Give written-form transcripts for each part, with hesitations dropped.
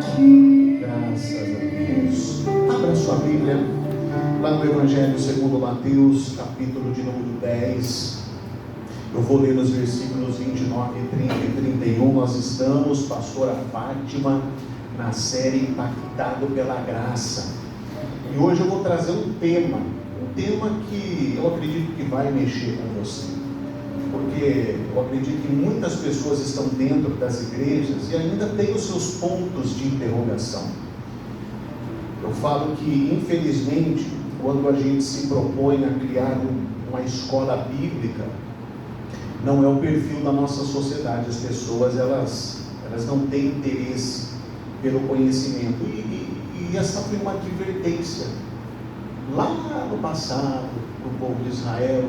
Graças a Deus. Abra sua Bíblia lá no Evangelho segundo Mateus, capítulo de número 10. Eu vou ler nos versículos 29, 30 e 31. Nós estamos, pastora Fátima, na série Impactado pela Graça. E hoje eu vou trazer um tema que eu acredito que vai mexer com você. Porque eu acredito que muitas pessoas estão dentro das igrejas e ainda têm os seus pontos de interrogação. Eu falo que, infelizmente, quando a gente se propõe a criar uma escola bíblica, não é o perfil da nossa sociedade. As pessoas, elas não têm interesse pelo conhecimento. E essa foi uma advertência lá no passado, para o povo de Israel,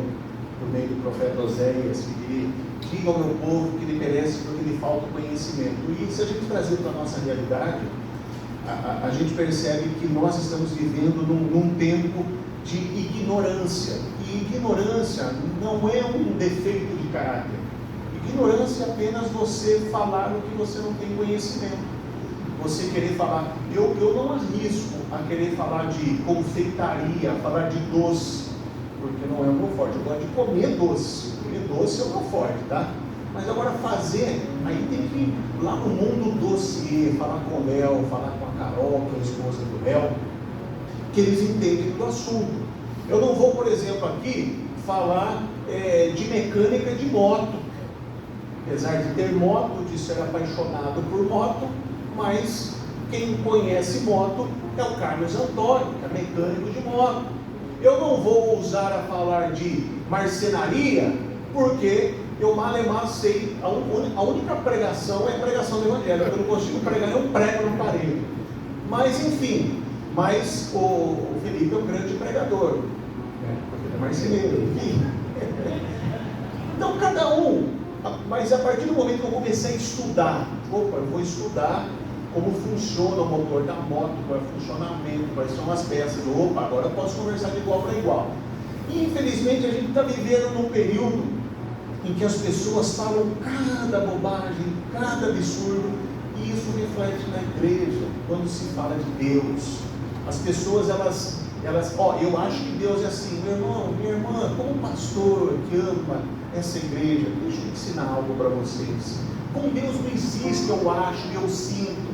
por meio do profeta Oséias, que diga ao meu povo que ele perece porque lhe falta conhecimento. E se a gente trazer para a nossa realidade, a gente percebe que nós estamos vivendo num tempo de ignorância. E ignorância não é um defeito de caráter. Ignorância é apenas você falar o que você não tem conhecimento. Você querer falar, eu não arrisco a querer falar de confeitaria, falar de doce, porque não é o meu forte. Eu gosto de comer doce. Comer doce é o meu forte, tá? Mas agora fazer, aí tem que ir lá no mundo dossiê, falar com o Léo, falar com a Carol, que é a esposa do Léo, que eles entendem do assunto. Eu não vou, por exemplo, aqui falar de mecânica de moto. Apesar de ter moto, de ser apaixonado por moto, mas quem conhece moto é o Carlos Antônio, que é mecânico de moto. Eu não vou ousar a falar de marcenaria, porque eu mal sei, a única pregação é a pregação do Evangelho. Eu não consigo pregar nenhum prego no parede. Mas enfim, o Felipe é um grande pregador, porque ele é marceneiro, enfim. Então cada um, mas a partir do momento que eu comecei a estudar, eu vou estudar como funciona o motor da moto, qual é o funcionamento, quais são as peças. Agora eu posso conversar de igual para igual. E infelizmente a gente está vivendo num período em que as pessoas falam cada bobagem, cada absurdo, e isso reflete na igreja, quando se fala de Deus. As pessoas, eu acho que Deus é assim, meu irmão, minha irmã, como pastor que ama essa igreja, deixa eu ensinar algo para vocês. Com Deus não existe, eu acho, eu sinto.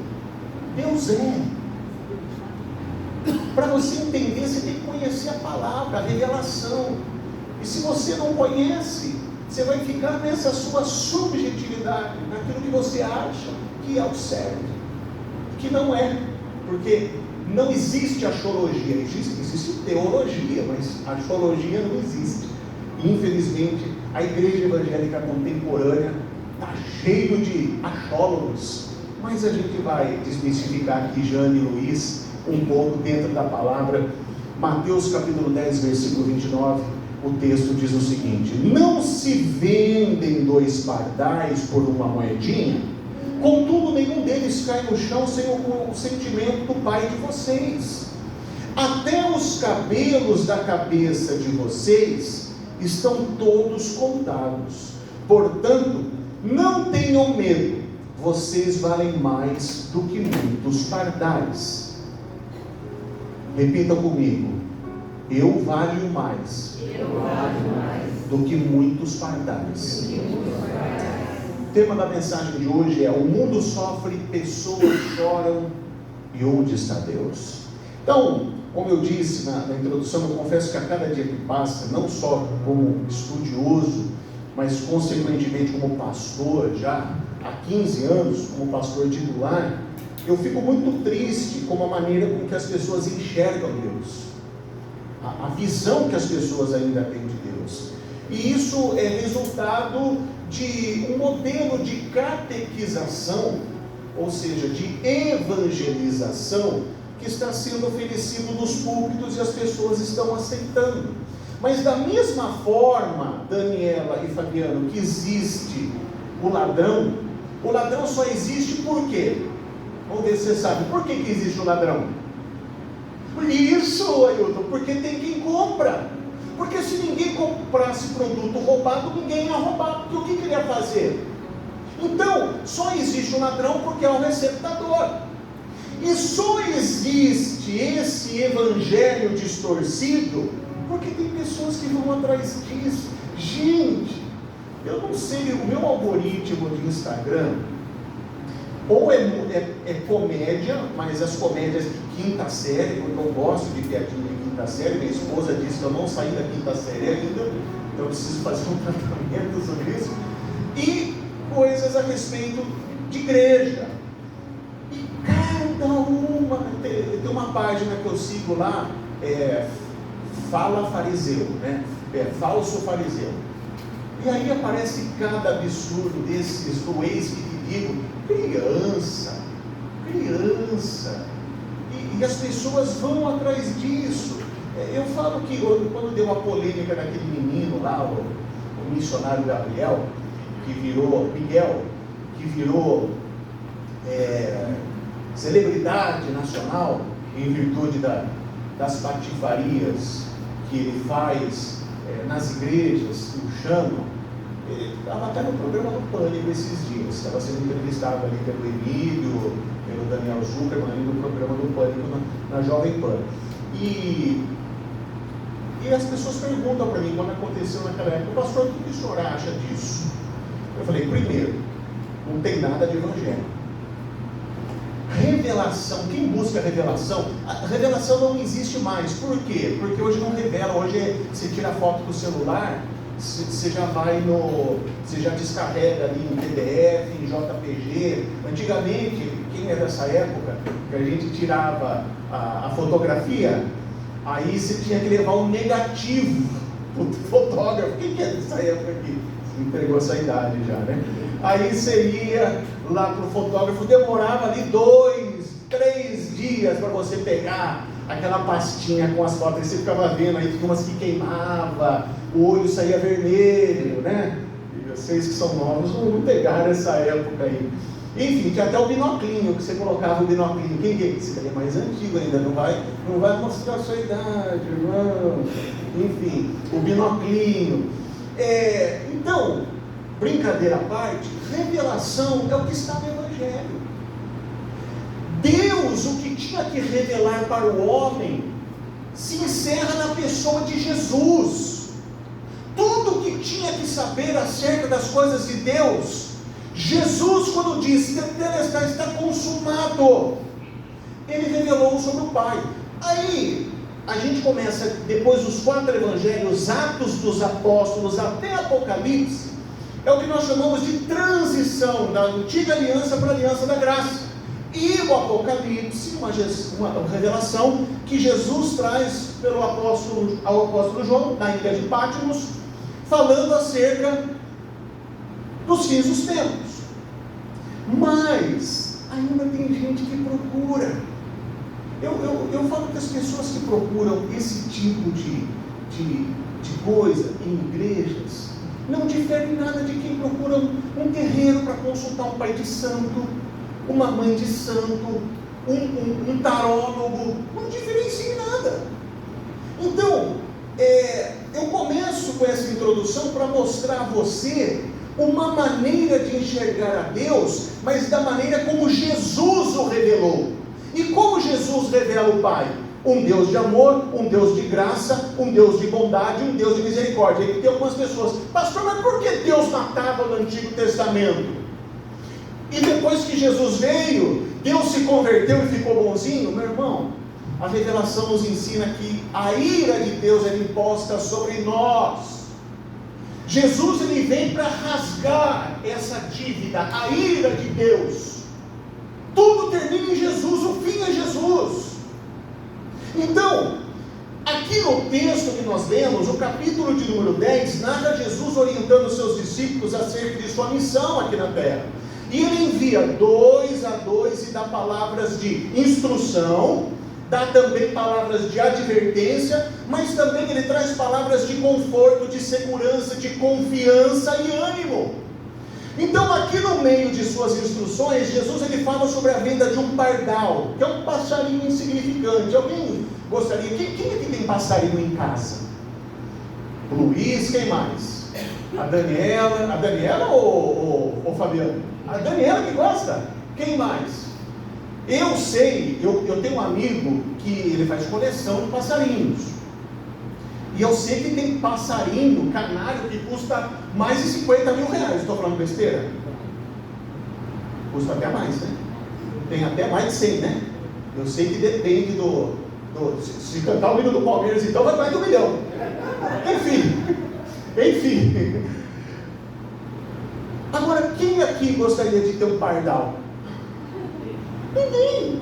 Deus é. Para você entender, você tem que conhecer a palavra, a revelação. E se você não conhece, você vai ficar nessa sua subjetividade, naquilo que você acha que é o certo, que não é. Porque não existe axologia, existe teologia, mas axologia não existe. Infelizmente, a igreja evangélica contemporânea está cheio de axólogos. Mas a gente vai desmistificar aqui, Jane e Luiz, um pouco dentro da palavra. Mateus capítulo 10, versículo 29, o texto diz o seguinte: não se vendem 2 pardais por uma moedinha, contudo nenhum deles cai no chão sem o consentimento do Pai de vocês. Até os cabelos da cabeça de vocês estão todos contados. Portanto, não tenham medo, vocês valem mais do que muitos pardais. Repita comigo: eu valho mais do que muitos pardais. O tema da mensagem de hoje é: o mundo sofre, pessoas choram, e onde está Deus? Então, como eu disse na introdução, eu confesso que a cada dia que passa, não só como estudioso, mas consequentemente como pastor, já há 15 anos, como pastor titular, eu fico muito triste com a maneira com que as pessoas enxergam Deus, a visão que as pessoas ainda têm de Deus. E isso é resultado de um modelo de catequização, ou seja, de evangelização, que está sendo oferecido nos púlpitos e as pessoas estão aceitando. Mas da mesma forma, Daniela e Fabiano, que existe o ladrão só existe por quê? Vamos ver se você sabe. Por que existe o ladrão? Isso, Ailton, porque tem quem compra. Porque se ninguém comprasse produto roubado, ninguém ia roubar. Porque o que ele ia fazer? Então, só existe o ladrão porque é o receptador. E só existe esse evangelho distorcido porque tem pessoas que vão atrás disso. Gente, eu não sei, o meu algoritmo de Instagram ou é comédia, mas as comédias de quinta série, porque eu gosto de piadinha de quinta série. Minha esposa disse que eu não saí da quinta série ainda, então eu preciso fazer um tratamento sobre isso. E coisas a respeito de igreja. E cada uma, tem uma página que eu sigo lá, Fala Fariseu, né? Falso Fariseu. E aí aparece cada absurdo desses do ex que te digo, criança, e as pessoas vão atrás disso. Eu falo que quando deu uma polêmica daquele menino lá, o missionário Gabriel, Miguel, que virou celebridade nacional em virtude das patifarias que ele faz nas igrejas, que o chamam. Ele estava até no programa do Pânico esses dias, estava sendo entrevistado ali pelo Emílio, pelo Daniel Zuckerman, ali no programa do Pânico na Jovem Pan. E as pessoas perguntam para mim, quando aconteceu naquela época, pastor, o que o senhor acha disso? Eu falei, primeiro, não tem nada de evangelho. Revelação, quem busca revelação, a revelação não existe mais. Por quê? Porque hoje não revela, hoje você tira a foto do celular, você já você já descarrega ali em PDF, em JPG. Antigamente, quem é dessa época, que a gente tirava a fotografia, aí você tinha que levar um negativo pro fotógrafo. Quem é dessa época aqui? Você entregou essa idade já, né? Aí você ia lá pro fotógrafo, demorava ali 2, 3 dias para você pegar aquela pastinha com as fotos, e você ficava vendo, aí tinha umas que queimava, o olho saía vermelho, né? E vocês que são novos não pegaram essa época aí. Enfim, tinha até o binoclinho, que você colocava o binoclinho. Quem é esse? Ele é mais antigo ainda, não vai mostrar a sua idade, irmão. Enfim, o binoclinho. Então, brincadeira à parte, revelação é o que está no Evangelho. Deus, o que tinha que revelar para o homem, se encerra na pessoa de Jesus. Tudo o que tinha que saber acerca das coisas de Deus, Jesus, quando disse, está consumado, ele revelou sobre o Pai. Aí, a gente começa, depois dos 4 evangelhos, Atos dos Apóstolos, até Apocalipse, é o que nós chamamos de transição da antiga aliança para a aliança da graça. E o Apocalipse, uma revelação que Jesus traz ao apóstolo João, na ilha de Patmos, falando acerca dos fins dos tempos. Mas ainda tem gente que procura. Eu falo que as pessoas que procuram esse tipo de coisa em igrejas não diferem nada de quem procura um terreiro para consultar um pai de santo, uma mãe de santo, um tarólogo. Não diferencia em nada. Então, eu começo com essa introdução para mostrar a você uma maneira de enxergar a Deus, mas da maneira como Jesus o revelou. E como Jesus revela o Pai? Um Deus de amor, um Deus de graça, um Deus de bondade, um Deus de misericórdia. E tem algumas pessoas, pastor, mas por que Deus matava no Antigo Testamento? E depois que Jesus veio, Deus se converteu e ficou bonzinho? Meu irmão, a revelação nos ensina que a ira de Deus é imposta sobre nós. Jesus, ele vem para rasgar essa dívida, a ira de Deus. Tudo termina em Jesus, o fim é Jesus. Então, aqui no texto que nós lemos, o capítulo de número 10, narra Jesus orientando os seus discípulos acerca de sua missão aqui na terra. E ele envia 2 a 2 e dá palavras de instrução, dá também palavras de advertência, mas também ele traz palavras de conforto, de segurança, de confiança e ânimo. Então, aqui no meio de suas instruções, Jesus ele fala sobre a venda de um pardal, que é um passarinho insignificante. Alguém gostaria? Quem aqui tem passarinho em casa? O Luiz, quem mais? A Daniela ou Fabiano? A Daniela que gosta? Quem mais? Eu sei, eu tenho um amigo que ele faz coleção de passarinhos. E eu sei que tem passarinho, canário, que custa mais de 50 mil reais. Estou falando besteira? Custa até mais, né? Tem até mais de 100, né? Eu sei que depende se cantar o hino do Palmeiras, então vai mais de 1 milhão. Enfim. Agora, quem aqui gostaria de ter um pardal? Ninguém.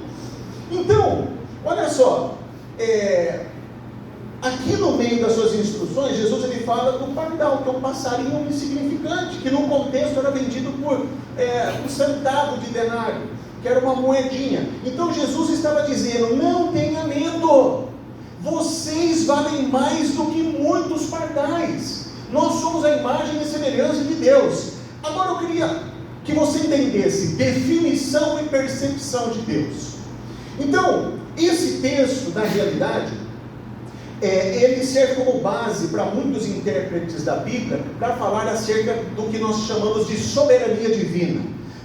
Então, olha só, aqui no meio das suas instruções, Jesus ele fala do pardal, que é um passarinho insignificante, que no contexto era vendido por um centavo de denário, que era uma moedinha. Então Jesus estava dizendo: não tenha medo, vocês valem mais do que muitos pardais. Nós somos a imagem e semelhança de Deus. Agora eu queria que você entendesse definição e percepção de Deus. Então, esse texto, na realidade, ele serve como base para muitos intérpretes da Bíblia para falar acerca do que nós chamamos de soberania divina,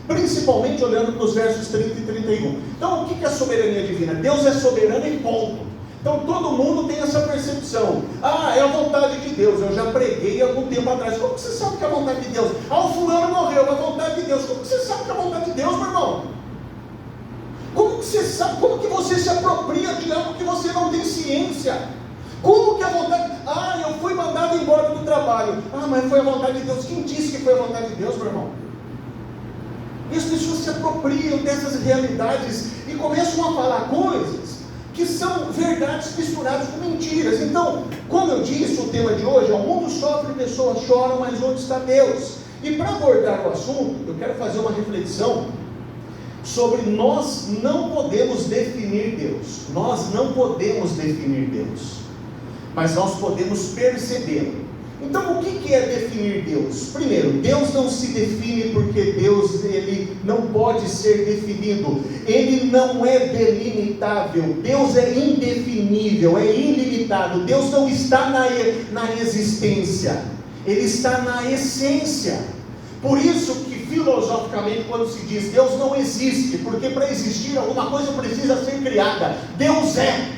principalmente olhando para os versos 30 e 31. Então, o que é a soberania divina? Deus é soberano e ponto. Então todo mundo tem essa percepção. É a vontade de Deus. Eu já preguei algum tempo atrás. Como que você sabe que é a vontade de Deus? O fulano morreu, é a vontade de Deus. Como que você sabe que é a vontade de Deus, meu irmão? Como que você sabe? Como que você se apropria de algo que você não tem ciência? Como que a vontade... eu fui mandado embora do trabalho. Mas foi a vontade de Deus. Quem disse que foi a vontade de Deus, meu irmão? E as pessoas se apropriam dessas realidades e começam a falar coisas que são verdades misturadas com mentiras. Então, como eu disse, o tema de hoje é: o mundo sofre, pessoas choram, mas onde está Deus? E para abordar o assunto, eu quero fazer uma reflexão sobre nós não podemos definir Deus. Nós não podemos definir Deus, mas nós podemos percebê-lo. Então, o que é definir Deus? Primeiro, Deus não se define, porque Deus ele não pode ser definido. Ele não é delimitável. Deus é indefinível, é ilimitado. Deus não está na existência, Ele está na essência. Por isso que filosoficamente, quando se diz Deus não existe, porque para existir alguma coisa precisa ser criada. Deus é.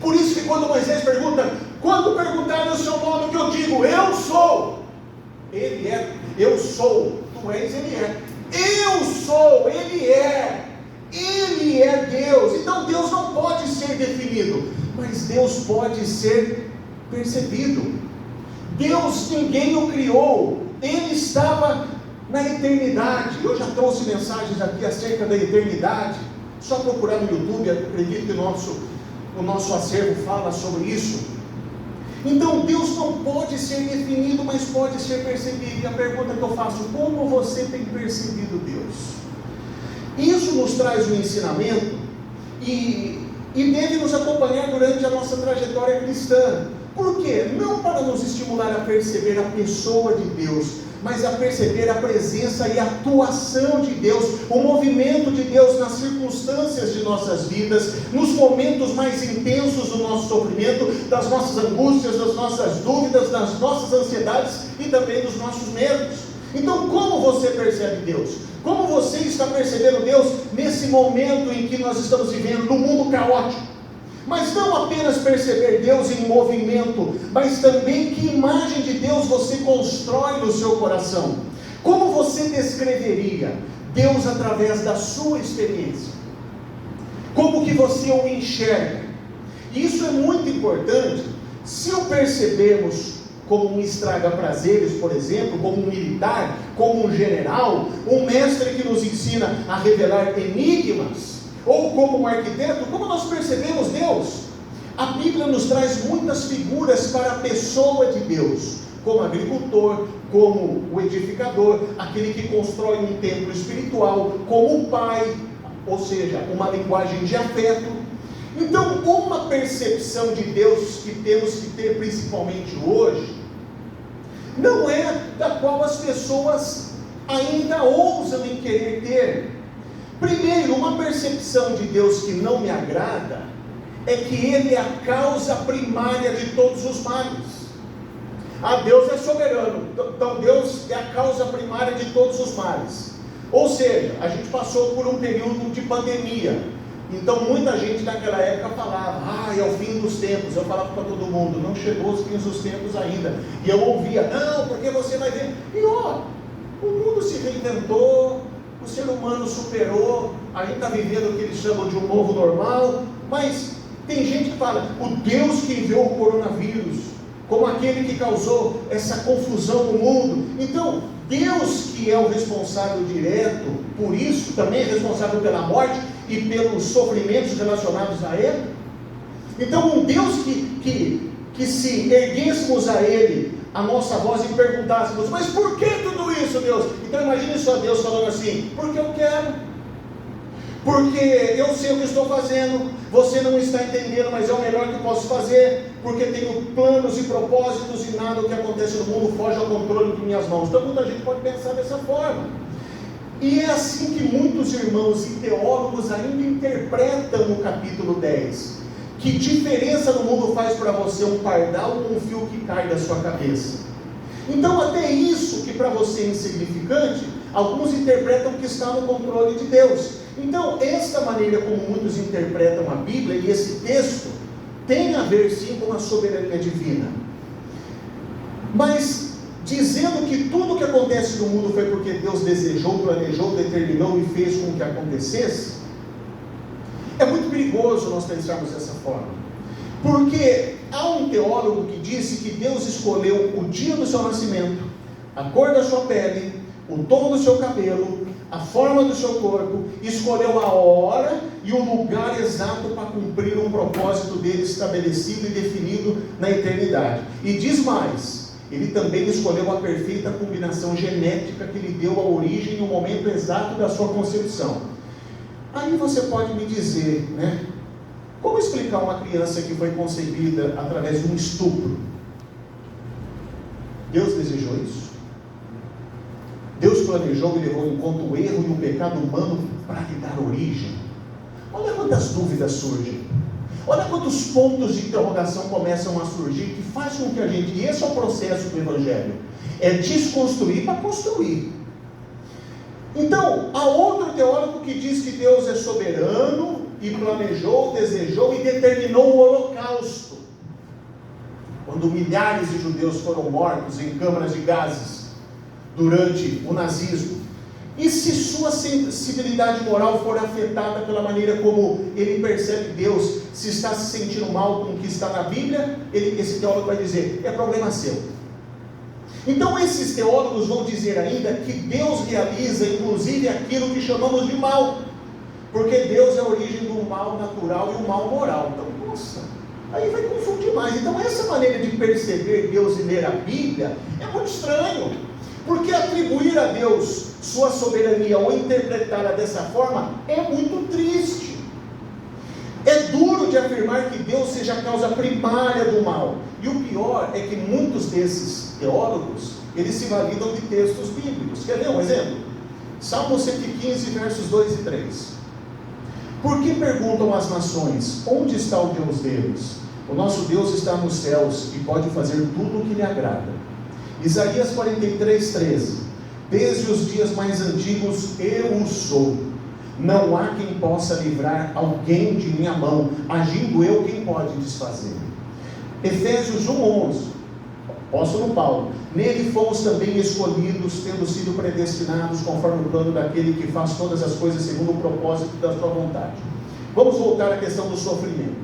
Por isso que quando Moisés pergunta: quando perguntarem o seu nome, que eu digo: eu sou. Ele é, eu sou, tu és, ele é. Eu sou, ele é. Ele é Deus. Então Deus não pode ser definido, mas Deus pode ser percebido. Deus, ninguém o criou, Ele estava na eternidade. Eu já trouxe mensagens aqui acerca da eternidade. Só procurar no YouTube, acredito que o nosso acervo fala sobre isso. Então Deus não pode ser definido, mas pode ser percebido. E a pergunta que eu faço: como você tem percebido Deus? Isso nos traz um ensinamento e deve nos acompanhar durante a nossa trajetória cristã. Por quê? Não para nos estimular a perceber a pessoa de Deus, mas a perceber a presença e a atuação de Deus, o movimento de Deus nas circunstâncias de nossas vidas, nos momentos mais intensos do nosso sofrimento, das nossas angústias, das nossas dúvidas, das nossas ansiedades e também dos nossos medos. Então, como você percebe Deus? Como você está percebendo Deus nesse momento em que nós estamos vivendo, no mundo caótico? Mas não apenas perceber Deus em movimento, mas também que imagem de Deus você constrói no seu coração. Como você descreveria Deus através da sua experiência? Como que você o enxerga? Isso é muito importante. Se o percebemos como um estraga-prazeres, por exemplo, como um militar, como um general, um mestre que nos ensina a revelar enigmas, ou como um arquiteto, como nós percebemos Deus? A Bíblia nos traz muitas figuras para a pessoa de Deus, como agricultor, como o edificador, aquele que constrói um templo espiritual, como o pai, ou seja, uma linguagem de afeto. Então, uma percepção de Deus que temos que ter principalmente hoje, não é da qual as pessoas ainda ousam em querer ter. Primeiro, uma percepção de Deus que não me agrada é que Ele é a causa primária de todos os males. Deus é soberano, então Deus é a causa primária de todos os males. Ou seja, a gente passou por um período de pandemia. Então muita gente naquela época falava, é o fim dos tempos. Eu falava para todo mundo, não chegou os fins dos tempos ainda. E eu ouvia, não, porque você vai ver. E o mundo se reinventou, o ser humano superou, a gente está vivendo o que eles chamam de um novo normal. Mas tem gente que fala, o Deus que enviou o coronavírus, como aquele que causou essa confusão no mundo. Então, Deus que é o responsável direto por isso, também é responsável pela morte e pelos sofrimentos relacionados a Ele. Então, um Deus que se erguêssemos a Ele, a nossa voz e perguntássemos, mas por que tudo isso, Deus? Então imagine só Deus falando assim, porque eu quero, porque eu sei o que estou fazendo, você não está entendendo, mas é o melhor que eu posso fazer, porque tenho planos e propósitos e nada do que acontece no mundo foge ao controle de minhas mãos. Então muita gente pode pensar dessa forma. E é assim que muitos irmãos e teólogos ainda interpretam o capítulo 10. Que diferença no mundo faz para você um pardal ou um fio que cai da sua cabeça? Então até isso que para você é insignificante, alguns interpretam que está no controle de Deus. Então esta maneira como muitos interpretam a Bíblia e esse texto tem a ver sim com a soberania divina. Mas dizendo que tudo que acontece no mundo foi porque Deus desejou, planejou, determinou e fez com que acontecesse, é muito perigoso nós pensarmos dessa forma, porque há um teólogo que disse que Deus escolheu o dia do seu nascimento, a cor da sua pele, o tom do seu cabelo, a forma do seu corpo, escolheu a hora e o lugar exato para cumprir um propósito dele estabelecido e definido na eternidade. E diz mais, ele também escolheu a perfeita combinação genética que lhe deu a origem e o momento exato da sua concepção. Aí você pode me dizer, né? Como explicar uma criança que foi concebida através de um estupro? Deus desejou isso? Deus planejou e levou em conta o erro e o pecado humano para lhe dar origem? Olha quantas dúvidas surgem. Olha quantos pontos de interrogação começam a surgir que faz com que a gente, e esse é o processo do Evangelho, é desconstruir para construir. Então, há outro teólogo que diz que Deus é soberano e planejou, desejou e determinou o holocausto. Quando milhares de judeus foram mortos em câmaras de gases durante o nazismo. E se sua sensibilidade moral for afetada pela maneira como ele percebe Deus, se está se sentindo mal com o que está na Bíblia, esse teólogo vai dizer, é problema seu. Então esses teólogos vão dizer ainda que Deus realiza inclusive aquilo que chamamos de mal, porque Deus é a origem do mal natural e o mal moral. Então, nossa, aí vai confundir mais. Então essa maneira de perceber Deus e ler a Bíblia é muito estranho, porque atribuir a Deus sua soberania ou interpretá-la dessa forma é muito triste. É duro de afirmar que Deus seja a causa primária do mal. E o pior é que muitos desses teólogos, eles se validam de textos bíblicos. Quer ver um exemplo? Salmo 115, versos 2 e 3. Por que perguntam as nações, onde está o Deus deles? O nosso Deus está nos céus e pode fazer tudo o que lhe agrada. Isaías 43, 13. Desde os dias mais antigos eu o sou. Não há quem possa livrar alguém de minha mão. Agindo eu, quem pode desfazer? Efésios 1:11. Apóstolo Paulo. Nele fomos também escolhidos, tendo sido predestinados conforme o plano daquele que faz todas as coisas segundo o propósito da sua vontade. Vamos voltar à questão do sofrimento.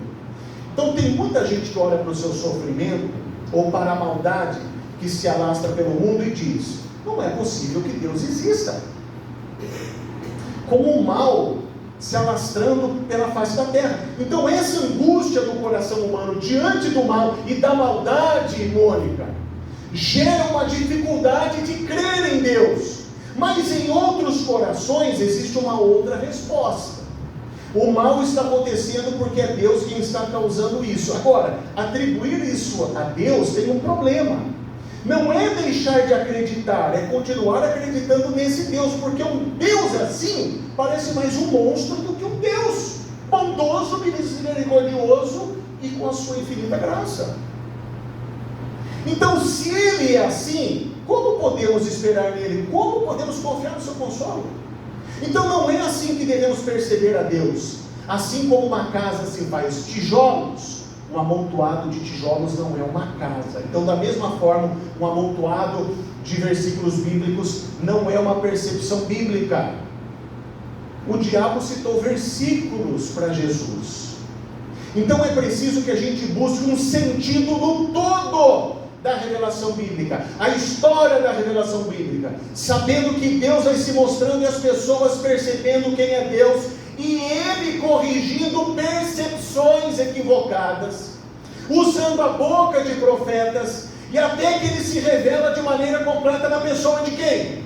Então tem muita gente que olha para o seu sofrimento ou para a maldade que se alastra pelo mundo e diz, não é possível que Deus exista. Como o mal se alastrando pela face da terra. Então essa angústia do coração humano diante do mal e da maldade, Mônica, gera uma dificuldade de crer em Deus. Mas em outros corações existe uma outra resposta. O mal está acontecendo porque é Deus quem está causando isso. Agora, atribuir isso a Deus tem um problema. Não é deixar de acreditar, é continuar acreditando nesse Deus, porque um Deus assim parece mais um monstro do que um Deus bondoso, misericordioso e com a sua infinita graça. Então, se Ele é assim, como podemos esperar nele? Como podemos confiar no seu consolo? Então não é assim que devemos perceber a Deus. Assim como uma casa se faz tijolos, um amontoado de tijolos não é uma casa. Então, da mesma forma, um amontoado de versículos bíblicos não é uma percepção bíblica. O diabo citou versículos para Jesus. Então é preciso que a gente busque um sentido no todo da revelação bíblica, a história da revelação bíblica, sabendo que Deus vai se mostrando e as pessoas percebendo quem é Deus, e Ele corrigindo percepções equivocadas, usando a boca de profetas, e até que Ele se revela de maneira completa na pessoa de quem?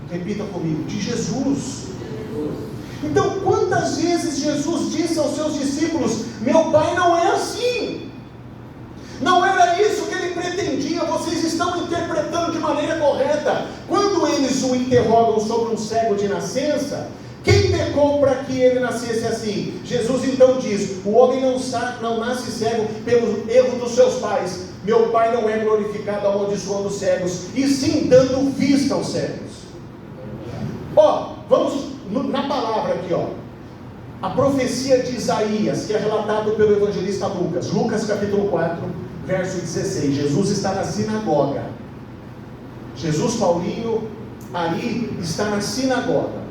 Repita comigo, de Jesus. Então, quantas vezes Jesus disse aos seus discípulos: meu Pai não é assim, não era isso que Ele pretendia, vocês estão interpretando de maneira correta. Quando eles o interrogam sobre um cego de nascença, quem pecou para que ele nascesse assim? Jesus então diz: o homem não nasce cego pelo erro dos seus pais, meu Pai não é glorificado amaldiçoando os cegos, e sim dando vista aos cegos. Vamos na palavra aqui, a profecia de Isaías, que é relatado pelo evangelista Lucas. Lucas capítulo 4, verso 16. Jesus está na sinagoga. Jesus Paulinho ali está na sinagoga.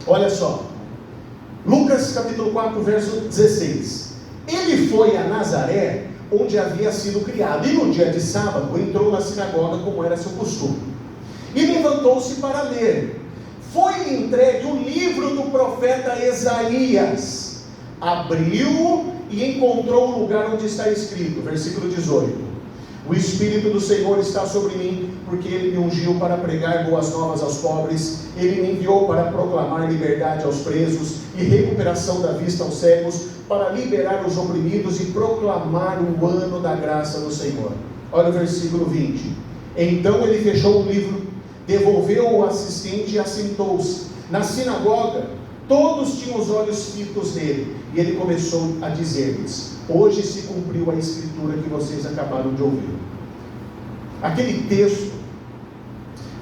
Olha só, Lucas capítulo 4, verso 16. Ele foi a Nazaré, onde havia sido criado, e no dia de sábado entrou na sinagoga, como era seu costume, e levantou-se para ler. Foi entregue o livro do profeta Isaías, abriu e encontrou o lugar onde está escrito, versículo 18: o Espírito do Senhor está sobre mim, porque Ele me ungiu para pregar boas novas aos pobres, Ele me enviou para proclamar liberdade aos presos e recuperação da vista aos cegos, para liberar os oprimidos e proclamar o ano da graça do Senhor. Olha o versículo 20. Então ele fechou o livro, devolveu o assistente e assentou-se. Na sinagoga, todos tinham os olhos fitos nele, e ele começou a dizer-lhes: hoje se cumpriu a escritura que vocês acabaram de ouvir. Aquele texto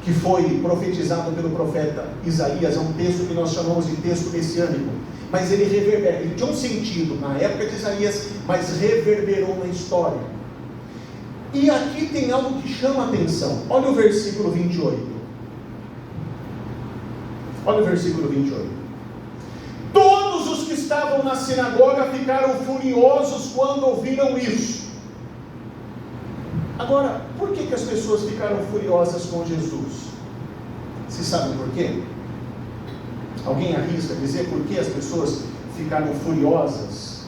que foi profetizado pelo profeta Isaías é um texto que nós chamamos de texto messiânico, mas ele reverbera, ele tinha um sentido na época de Isaías, mas reverberou na história. E aqui tem algo que chama a atenção. Olha o versículo 28. Olha o versículo 28. Todos os que estavam na sinagoga ficaram furiosos quando ouviram isso. Agora, por que as pessoas ficaram furiosas com Jesus? Vocês sabem por quê? Alguém arrisca dizer por que as pessoas ficaram furiosas?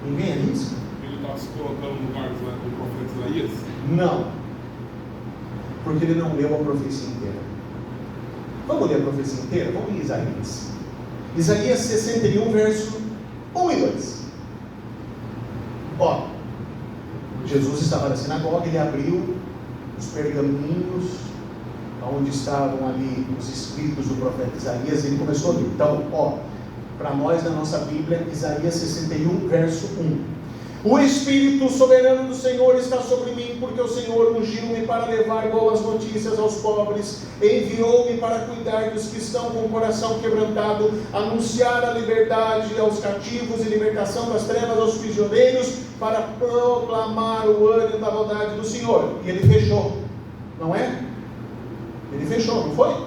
Ninguém arrisca? Ele estava se colocando no lugar do profeta Isaías? Não, porque ele não leu a profecia inteira. Vamos ler a profecia inteira? Vamos em Isaías. Isaías 61, verso 1 e 2. Jesus estava na sinagoga, ele abriu os pergaminhos, onde estavam ali os escritos do profeta Isaías, e ele começou a ler. Então, para nós na nossa Bíblia, Isaías 61, verso 1. O Espírito soberano do Senhor está sobre mim, porque o Senhor ungiu-me para levar boas notícias aos pobres, enviou-me para cuidar dos que estão com o coração quebrantado, anunciar a liberdade aos cativos e libertação das trevas aos prisioneiros, para proclamar o ano da bondade do Senhor. E ele fechou, não é? Ele fechou, não foi?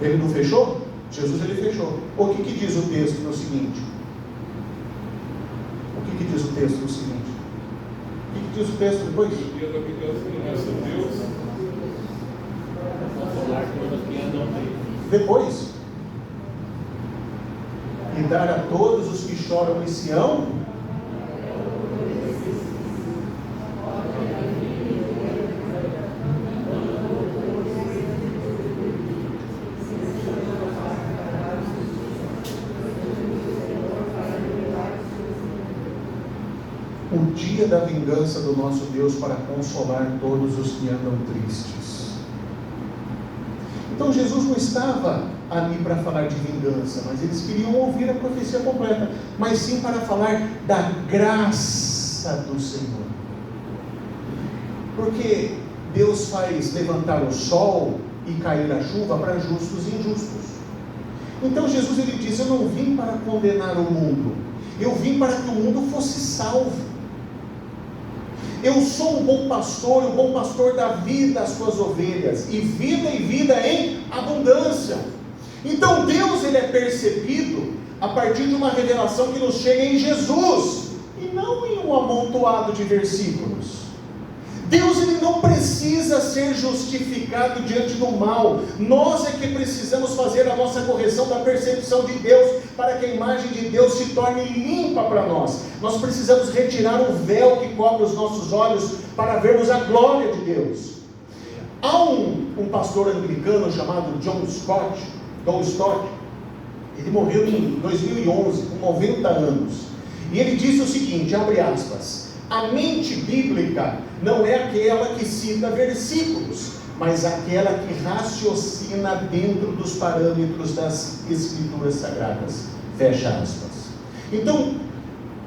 Ele não fechou? Jesus ele fechou. O que diz o texto no seguinte? O que diz o texto no seguinte? O que diz o texto depois? Dia da vingança do nosso Deus. Depois, e dar a todos os que choram em Sião o dia da vingança do nosso Deus, para consolar todos os que andam tristes. Então Jesus não estava ali para falar de vingança, mas eles queriam ouvir a profecia completa, mas sim para falar da graça do Senhor. Porque Deus faz levantar o sol e cair a chuva para justos e injustos. Então Jesus ele diz: eu não vim para condenar o mundo, eu vim para que o mundo fosse salvo. Eu sou o bom pastor, o bom pastor dá vida às suas ovelhas, e vida em abundância. Então Deus ele é percebido a partir de uma revelação que nos chega em Jesus, e não em um amontoado de versículos. Deus ele não precisa ser justificado diante do mal. Nós é que precisamos fazer a nossa correção da percepção de Deus, para que a imagem de Deus se torne limpa para nós. Nós precisamos retirar o véu que cobre os nossos olhos para vermos a glória de Deus. Há um pastor anglicano chamado John Stott. Ele morreu em 2011, com 90 anos. E ele disse o seguinte, abre aspas: a mente bíblica não é aquela que cita versículos, mas aquela que raciocina dentro dos parâmetros das Escrituras Sagradas. Fecha aspas. Então,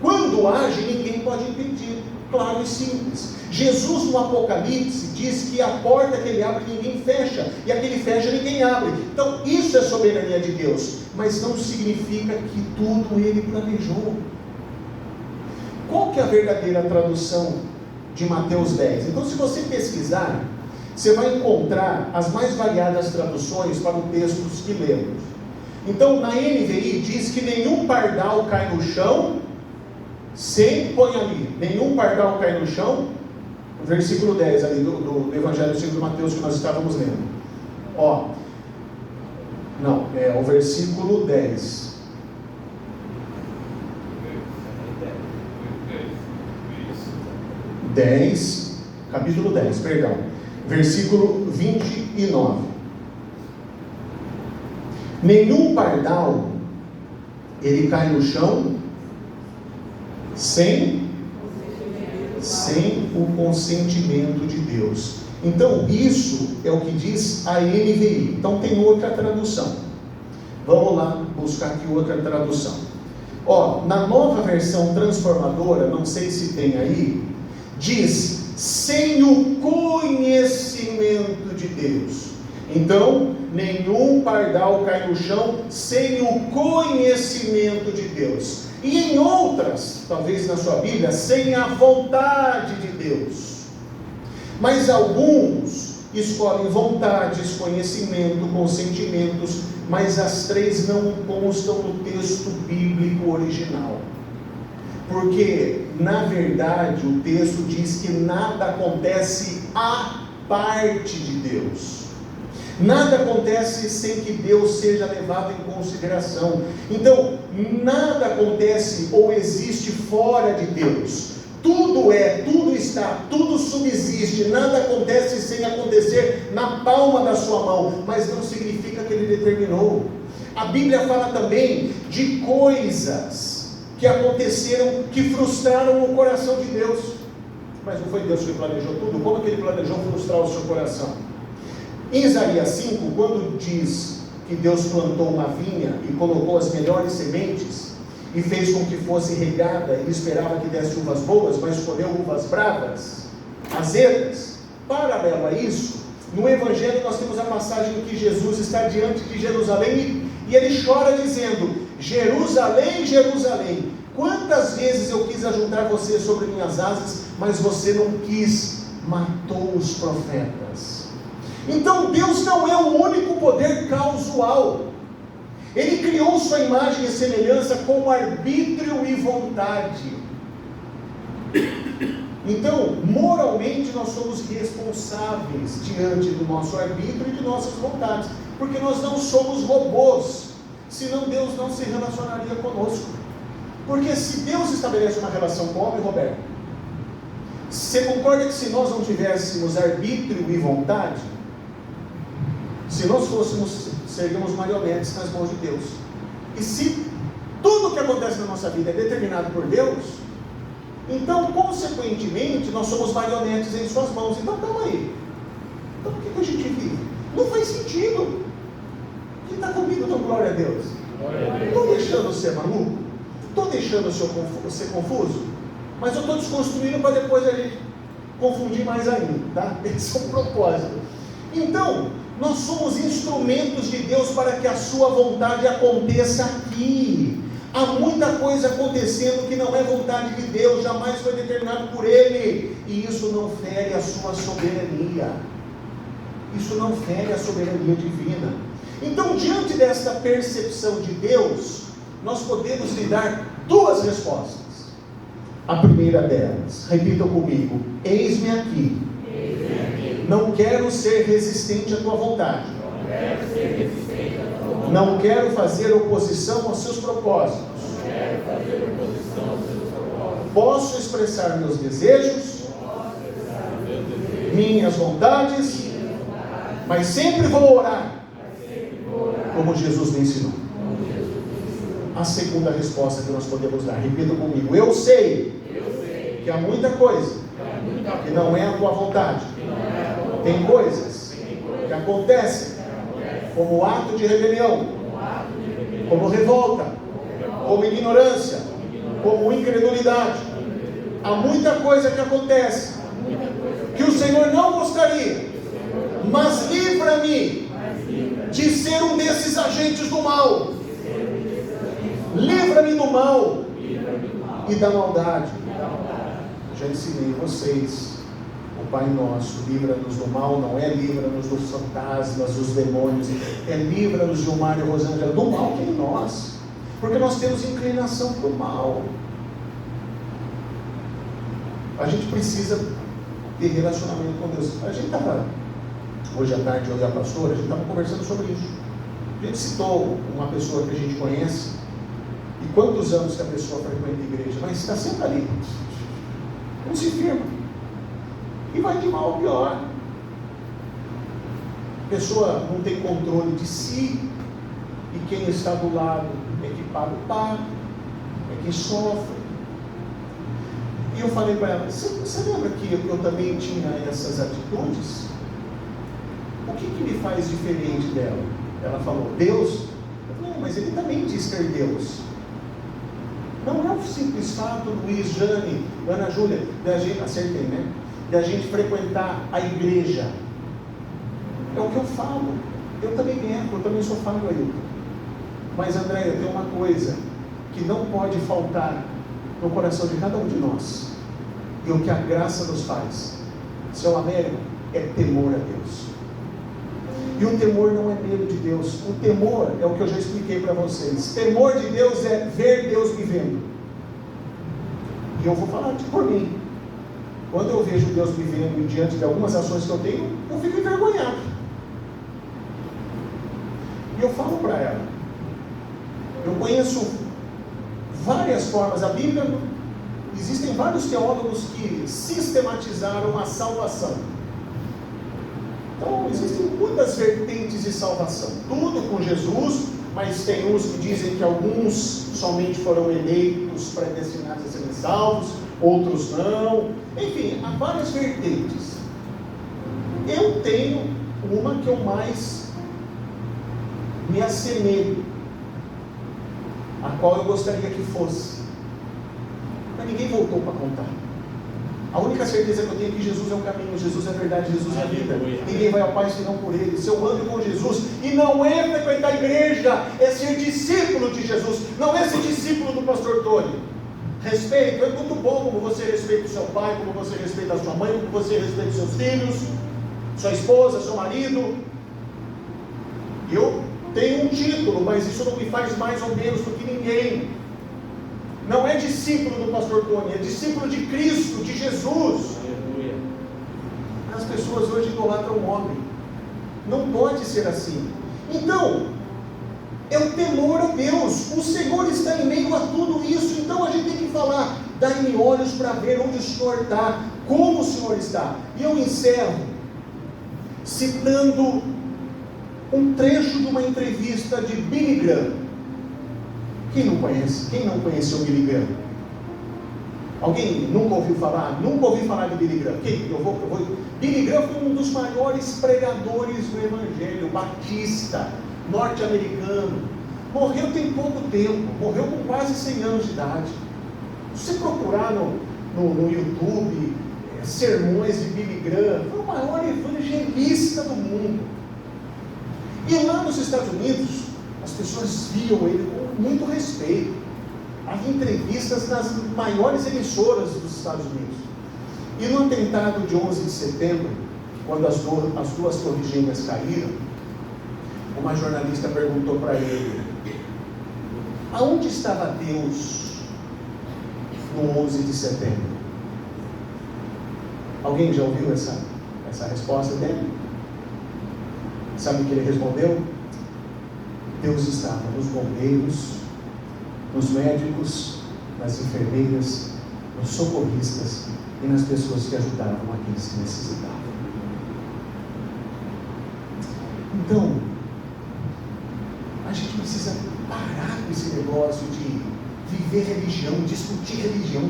quando age, ninguém pode impedir. Claro e simples. Jesus no Apocalipse diz que a porta que ele abre ninguém fecha, e a que ele fecha ninguém abre. Então isso é soberania de Deus, mas não significa que tudo ele planejou. Qual que é a verdadeira tradução de Mateus 10? Então, se você pesquisar, você vai encontrar as mais variadas traduções para os textos que lemos. Então, na NVI diz que nenhum pardal cai no chão põe ali, nenhum pardal cai no chão, versículo 10 ali do Evangelho segundo Mateus que nós estávamos lendo. É o versículo 10. Capítulo 10, perdão, versículo 29. Nenhum pardal ele cai no chão sem o consentimento de Deus. Então isso é o que diz a NVI. Então tem outra tradução. Vamos lá buscar aqui outra tradução. Na nova versão transformadora, não sei se tem aí, diz sem o conhecimento de Deus. Então, nenhum pardal cai no chão sem o conhecimento de Deus. E em outras, talvez na sua Bíblia, sem a vontade de Deus. Mas alguns escolhem vontades, conhecimento, consentimentos, mas as três não constam no texto bíblico original. Porque, na verdade, o texto diz que nada acontece à parte de Deus. Nada acontece sem que Deus seja levado em consideração. Então, nada acontece ou existe fora de Deus. Tudo tudo está, tudo subsiste. Nada acontece sem acontecer na palma da sua mão, mas não significa que Ele determinou. A Bíblia fala também de coisas que aconteceram, que frustraram o coração de Deus. Mas não foi Deus que planejou tudo? Como que Ele planejou frustrar o seu coração? Em Isaías 5, quando diz que Deus plantou uma vinha e colocou as melhores sementes e fez com que fosse regada e esperava que desse uvas boas, mas escolheu uvas bravas, azedas, paralelo a isso, no Evangelho nós temos a passagem em que Jesus está diante de Jerusalém e ele chora dizendo: Jerusalém, Jerusalém, quantas vezes eu quis ajuntar você sobre minhas asas, mas você não quis, matou os profetas. Então Deus não é o único poder causal. Ele criou sua imagem e semelhança com arbítrio e vontade. Então, moralmente nós somos responsáveis diante do nosso arbítrio e de nossas vontades, porque nós não somos robôs, senão Deus não se relacionaria conosco. Porque se Deus estabelece uma relação com o homem, Roberto, você concorda que se nós não tivéssemos arbítrio e vontade, se nós seríamos marionetes nas mãos de Deus? E se tudo o que acontece na nossa vida é determinado por Deus, então, consequentemente, nós somos marionetes em suas mãos. Então, calma aí. Então, por que a gente vive? Não faz sentido. Quem está comigo, dá glória a Deus. Estou deixando você maluco? Estou deixando você confuso? Mas eu estou desconstruindo para depois a gente confundir mais ainda, tá? Esse é o propósito. Então, Nós somos instrumentos de Deus para que a sua vontade aconteça aqui. Há muita coisa acontecendo que não é vontade de Deus, jamais foi determinado por Ele, e isso não fere a sua soberania. Isso não fere a soberania divina. Então, diante desta percepção de Deus, nós podemos lhe dar duas respostas. A primeira delas, repitam comigo: eis-me aqui. Não quero ser resistente à tua vontade. Não quero fazer oposição aos seus propósitos. Posso expressar meus desejos, minhas vontades, mas sempre vou orar como Jesus me ensinou. A segunda resposta que nós podemos dar, repita comigo: eu sei que há muita coisa que não é a tua vontade. Tem coisas que acontecem como ato de rebelião, como revolta, como ignorância, como incredulidade. Há muita coisa que acontece que o Senhor não gostaria, mas livra-me de ser um desses agentes do mal. Livra-me do mal e da maldade. Já ensinei vocês o Pai Nosso: livra-nos do mal, não é livra-nos dos fantasmas, dos demônios, é livra-nos de um Mário Rosângela, do mal que é em nós, porque nós temos inclinação para o mal. A gente precisa ter relacionamento com Deus. A gente estava, hoje à tarde, eu e a pastora, a gente estava conversando sobre isso. A gente citou uma pessoa que a gente conhece, e quantos anos que a pessoa frequenta a igreja, mas está sempre ali, não se firma, e vai de mal ao pior. A pessoa não tem controle de si, e quem está do lado é que paga o pato, é quem sofre. E eu falei para ela: você lembra que eu também tinha essas atitudes? O que me faz diferente dela? Ela falou: Deus. Eu falei: não, mas ele também diz ter Deus. Não é o simples fato, Luiz, Jane, Ana Júlia, da gente, acertei, né? Da gente frequentar a igreja. É o que eu falo. Eu também erro, eu também sou falho, Ailton. Mas, Andréia, tem uma coisa que não pode faltar no coração de cada um de nós, e o que a graça nos faz, seu Américo, é temor a Deus. E o temor não é medo de Deus. O temor é o que eu já expliquei para vocês. Temor de Deus é ver Deus me vendo. E eu vou falar por mim. Quando eu vejo Deus me vendo diante de algumas ações que eu tenho, eu fico envergonhado. E eu falo para ela: eu conheço várias formas. A Bíblia, existem vários teólogos que sistematizaram a salvação. Então, existem muitas vertentes de salvação, tudo com Jesus, mas tem uns que dizem que alguns somente foram eleitos, predestinados a serem salvos, outros não. Enfim, há várias vertentes. Eu tenho uma que eu mais me assemelho, a qual eu gostaria que fosse, mas ninguém voltou para contar. A única certeza que eu tenho é que Jesus é o caminho, Jesus é a verdade, Jesus é a vida. Ninguém vai ao Pai senão por Ele. Se eu ando com Jesus, e não é frequentar a igreja, é ser discípulo de Jesus, não é ser discípulo do pastor Tony. Respeito, é muito bom como você respeita o seu pai, como você respeita a sua mãe, como você respeita os seus filhos, sua esposa, seu marido. Eu tenho um título, mas isso não me faz mais ou menos do que ninguém. Não é discípulo do pastor Tony, é discípulo de Cristo, de Jesus. Aleluia. As pessoas hoje idolatram o homem. Não pode ser assim. Então, é o temor a Deus. O Senhor está em meio a tudo isso. Então a gente tem que falar: dai-me olhos para ver onde o Senhor está, como o Senhor está. E eu encerro citando um trecho de uma entrevista de Billy Graham. Quem não conhece? Quem não conheceu Billy Graham? Alguém nunca ouviu falar? Nunca ouviu falar de Billy Graham? Quem? Billy Graham foi um dos maiores pregadores do Evangelho batista, norte-americano. Morreu tem pouco tempo, morreu com quase 100 anos de idade. Se você procurar no YouTube, sermões de Billy Graham, foi o maior evangelista do mundo. E lá nos Estados Unidos, as pessoas viam ele com muito respeito. Havia entrevistas nas maiores emissoras dos Estados Unidos. E no atentado de 11 de setembro, quando as duas torres gêmeas caíram, uma jornalista perguntou para ele: aonde estava Deus no 11 de setembro? Alguém já ouviu essa resposta dele? Sabe o que ele respondeu? Deus estava nos bombeiros, nos médicos, nas enfermeiras, nos socorristas e nas pessoas que ajudavam aqueles que necessitavam. Então, a gente precisa parar com esse negócio de viver religião, discutir religião.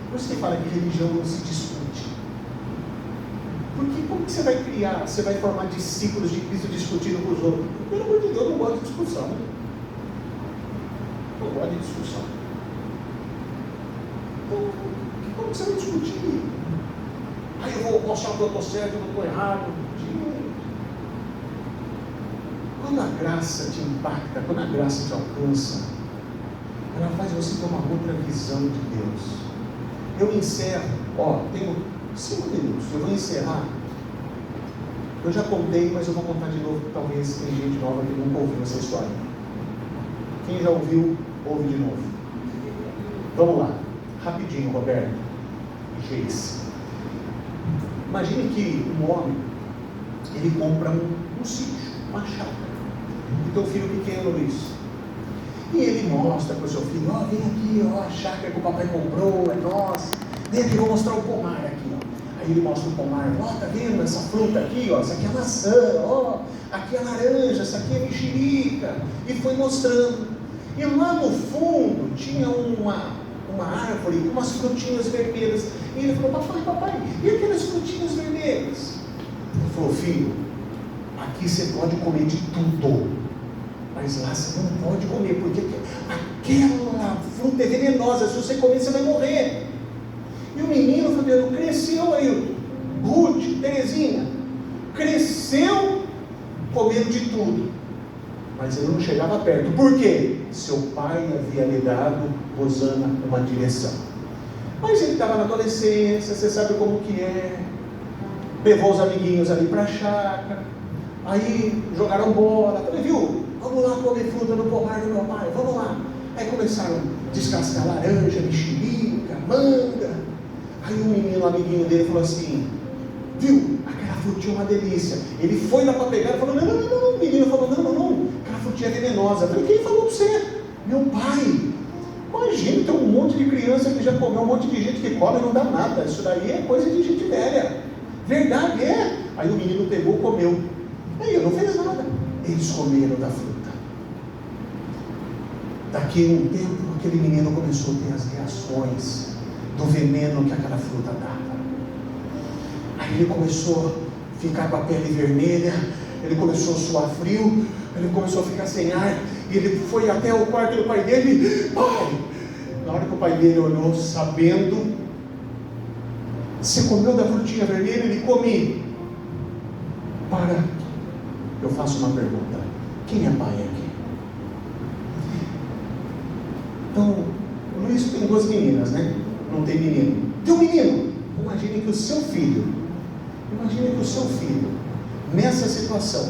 Por isso que fala que religião não se discute. Porque como que você vai criar, você vai formar discípulos de Cristo discutindo com os outros? Pelo amor de Deus, eu não gosto de discussão. Não gosto de discussão. Então, como que você vai discutir? Aí eu vou mostrar que eu estou certo, eu não estou errado. Quando a graça te impacta, quando a graça te alcança, ela faz você ter uma outra visão de Deus. Eu encerro, tenho 5 minutos, eu vou encerrar. Eu já contei, mas eu vou contar de novo, porque talvez tem gente nova que nunca ouviu essa história. Quem já ouviu, ouve de novo. Vamos lá, rapidinho, Roberto e Geis. Imagine que um homem, ele compra um sítio, uma chácara, e tem um filho pequeno, Luiz. E ele mostra para o seu filho: vem aqui, a chácara que o papai comprou, é nossa. Vem aqui, vou mostrar o pomar aqui, Aí ele mostra o pomar: tá vendo essa fruta aqui, essa aqui é maçã, aqui é laranja, essa aqui é mexerica. E foi mostrando. E lá no fundo tinha uma árvore com umas frutinhas vermelhas. E ele falou: papai, e aquelas frutinhas vermelhas? Ele falou: filho, aqui você pode comer de tudo, mas lá você não pode comer, porque aquela fruta é venenosa, se você comer você vai morrer. E o menino, Fabiano, cresceu aí, Ruth, Terezinha, cresceu comendo de tudo, mas ele não chegava perto. Por quê? Seu pai havia lhe dado, Rosana, uma direção. Mas ele estava na adolescência, você sabe como que é. Levou os amiguinhos ali para a chácara, aí jogaram bola, também viu? Vamos lá comer fruta no pomar do meu pai, vamos lá. Aí começaram a descascar laranja, mexerica, manga. Aí o menino, amiguinho dele, falou assim: viu, aquela frutinha é uma delícia. Ele foi lá para pegar e falou: não. O menino falou: não, aquela frutinha é venenosa. Eu falei: quem falou para você? Meu pai. Imagina, tem um monte de criança que já comeu, um monte de gente que come e não dá nada. Isso daí é coisa de gente velha. Verdade é. Aí o menino pegou, comeu. Aí não fez nada. Eles comeram da fruta. Daqui a um tempo, aquele menino começou a ter as reações do veneno que aquela fruta dava. Aí ele começou a ficar com a pele vermelha, ele começou a suar frio, ele começou a ficar sem ar, e ele foi até o quarto do pai dele: pai! Na hora que o pai dele olhou, sabendo, você comeu da frutinha vermelha? Ele: comi. Para, eu faço uma pergunta: quem é pai aqui? Então, o Luiz tem 2 meninas, né? Não tem menino. Tem um menino. Imagine que o seu filho, nessa situação,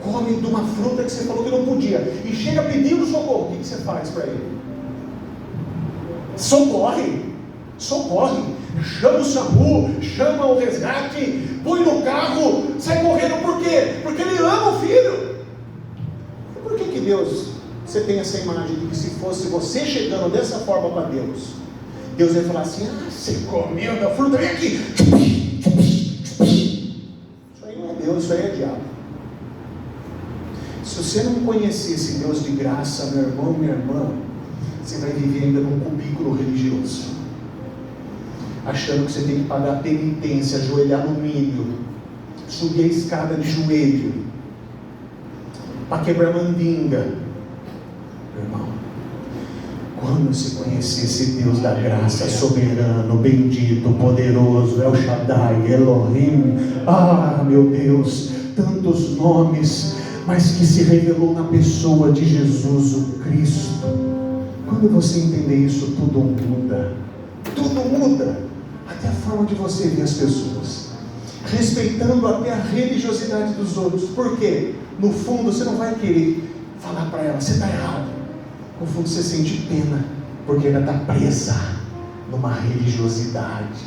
come de uma fruta que você falou que não podia, e chega pedindo socorro. O que você faz para ele? Socorre. Chama o SAMU, chama o resgate, põe no carro, sai correndo. Por quê? Porque ele ama o filho. E por que Deus, você tem essa imagem de que se fosse você chegando dessa forma para Deus ia falar assim: você comeu da fruta, vem aqui. Isso aí não é Deus, isso aí é diabo. Se você não conhecer esse Deus de graça, meu irmão, minha irmã, você vai viver ainda num cubículo religioso, achando que você tem que pagar penitência, ajoelhar no milho, subir a escada de joelho, para quebrar mandinga. Meu irmão, quando você conhecer esse Deus da graça, soberano, bendito, poderoso, El Shaddai, Elohim, meu Deus, tantos nomes, mas que se revelou na pessoa de Jesus, o Cristo. Quando você entender isso, tudo muda. Tudo muda. Até a forma de você ver as pessoas, respeitando até a religiosidade dos outros. Por quê? No fundo você não vai querer falar para ela, você está errado. No fundo você sente pena, porque ela está presa numa religiosidade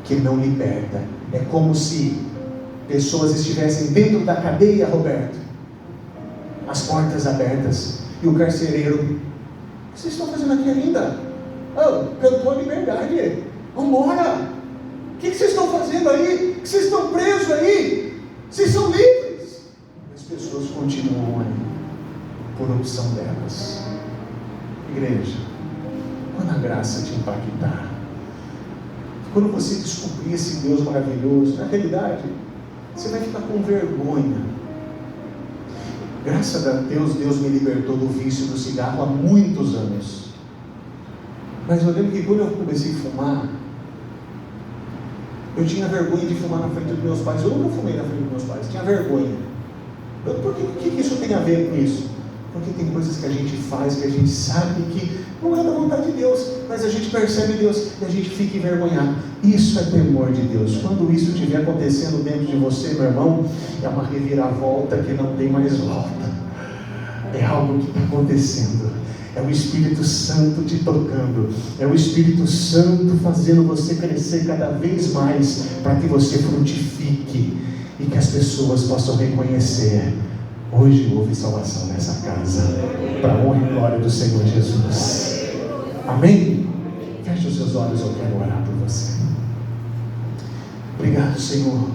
que não liberta. É como se pessoas estivessem dentro da cadeia, Roberto, as portas abertas, e o carcereiro: o que vocês estão fazendo aqui ainda? Cantou a liberdade, vamos embora. O que vocês estão fazendo aí? Que vocês estão presos aí? Vocês são livres. As pessoas continuam aí, por opção delas. Igreja, quando a graça te impactar, quando você descobrir esse Deus maravilhoso, na realidade, você vai ficar com vergonha. Graças a Deus, Deus me libertou do vício do cigarro há muitos anos. Mas eu lembro que quando eu comecei a fumar, eu tinha vergonha de fumar na frente dos meus pais. Eu nunca fumei na frente dos meus pais, tinha vergonha. Por que isso tem a ver com isso? Porque tem coisas que a gente faz, que a gente sabe que não é da vontade de Deus, mas a gente percebe Deus e a gente fica envergonhado. Isso é temor de Deus. Quando isso estiver acontecendo dentro de você, meu irmão, é uma reviravolta que não tem mais volta. É algo que está acontecendo. É o Espírito Santo te tocando. É o Espírito Santo fazendo você crescer cada vez mais, para que você frutifique e que as pessoas possam reconhecer: hoje houve salvação nessa casa, para a honra e glória do Senhor Jesus. Amém? Feche os seus olhos, eu quero orar por você. Obrigado, Senhor.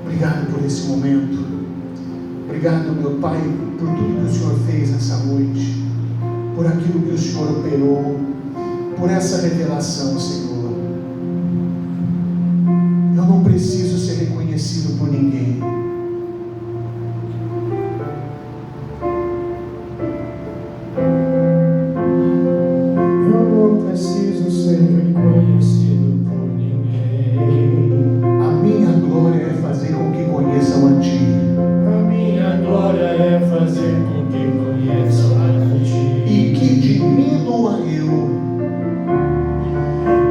Obrigado por esse momento. Obrigado, meu Pai, por tudo que o Senhor fez nessa noite, por aquilo que o Senhor operou, por essa revelação, Senhor. Eu não preciso ser reconhecido por ninguém. Eu não preciso ser reconhecido por ninguém. A minha glória é fazer com que conheçam a Ti. A minha glória é fazer com que conheçam a Ti. E que diminua eu.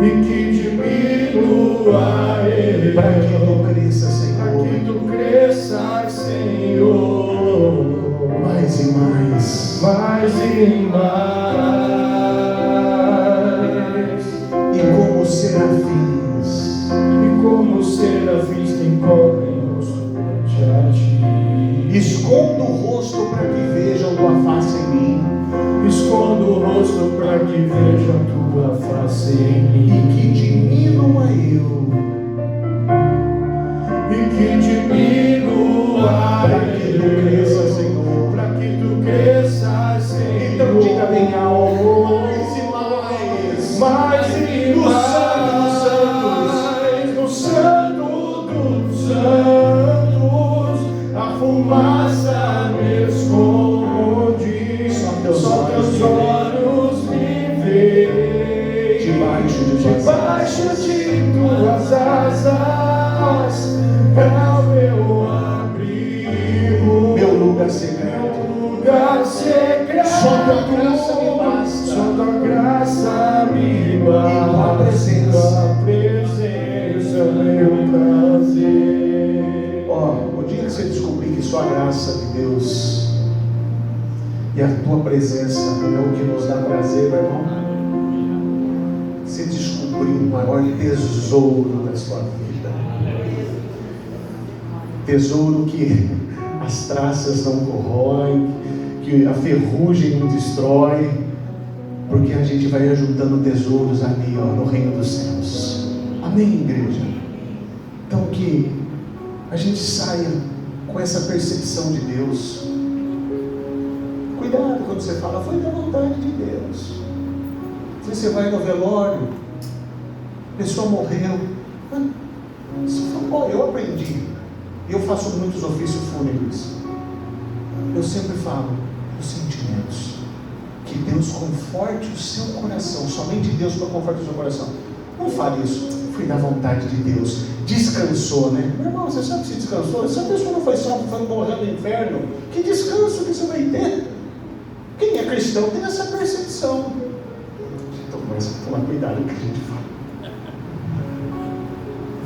E que diminua eu. Para que Tu cresça, Senhor. Para que Tu cresças, Senhor. Mais e mais. Mais e mais. E como serafins. E como serafins que encobrem o rosto perante a Ti. Escondo o rosto para que vejam Tua face em mim. Escondo o rosto para que vejam Tua face em mim. E que diminua eu. E que diminua Para que Tu cresça, Senhor. para que Tu cresças, Senhor. Então diga bem alto: mais e mais. Mais e No mais. Santo dos Santos. No Santo dos Santos, a fumaça me esconde. Só teus olhos me veem. Debaixo de Tuas asas é o meu abrigo. meu lugar secreto. Lugar secreto. Só Tua graça me basta. Só Tua graça me basta. Tua presença. Tua presença é meu prazer. Ó, o dia que você descobrir que só a graça de Deus e a Tua presença é o que nos dá prazer, meu irmão, você descobriu o maior tesouro da sua vida. Tesouro que as traças não corroem, que a ferrugem não destrói, porque a gente vai ajuntando tesouros ali, ó, no reino dos céus. Amém, igreja? Então que a gente saia com essa percepção de Deus. Cuidado quando você fala: foi da vontade de Deus. Se você vai no velório, a pessoa morreu, você fala: eu aprendi, eu faço muitos ofícios fúnebres, eu sempre falo os sentimentos, que Deus conforte o seu coração, somente Deus para confortar o seu coração. Não fale isso, Foi da vontade de Deus. Descansou, né? Meu irmão, você sabe se descansou? Se a pessoa não foi salva, foi morrer no inferno, que descanso que você vai ter? Quem é cristão tem essa percepção. Então, mas tomar cuidado com o que a gente fala.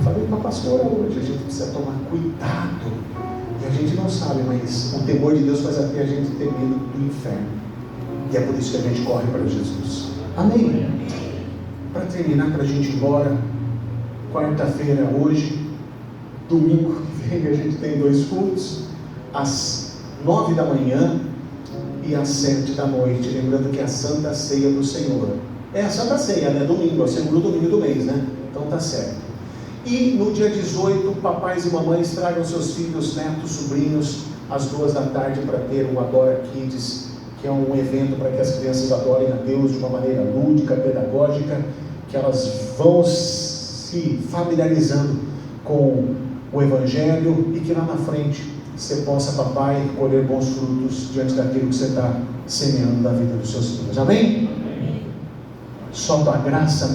Falei para a pastora hoje, a gente precisa tomar cuidado. E a gente não sabe, mas o temor de Deus faz até a gente ter medo do inferno. E é por isso que a gente corre para Jesus. Amém? Para terminar, para a gente ir embora, quarta-feira hoje, domingo que vem a gente tem 2 cultos, às 9 da manhã e às 7 da noite. Lembrando que é a Santa Ceia do Senhor. É a Santa Ceia, né? Domingo, é o segundo domingo do mês, né? Então tá certo. E no dia 18, papais e mamães tragam seus filhos, netos, sobrinhos, às 2 da tarde para ter o Adora Kids, que é um evento para que as crianças adorem a Deus de uma maneira lúdica, pedagógica, que elas vão se familiarizando com o Evangelho e que lá na frente você possa, papai, colher bons frutos diante daquilo que você está semeando na vida dos seus filhos. Amém? Só tua graça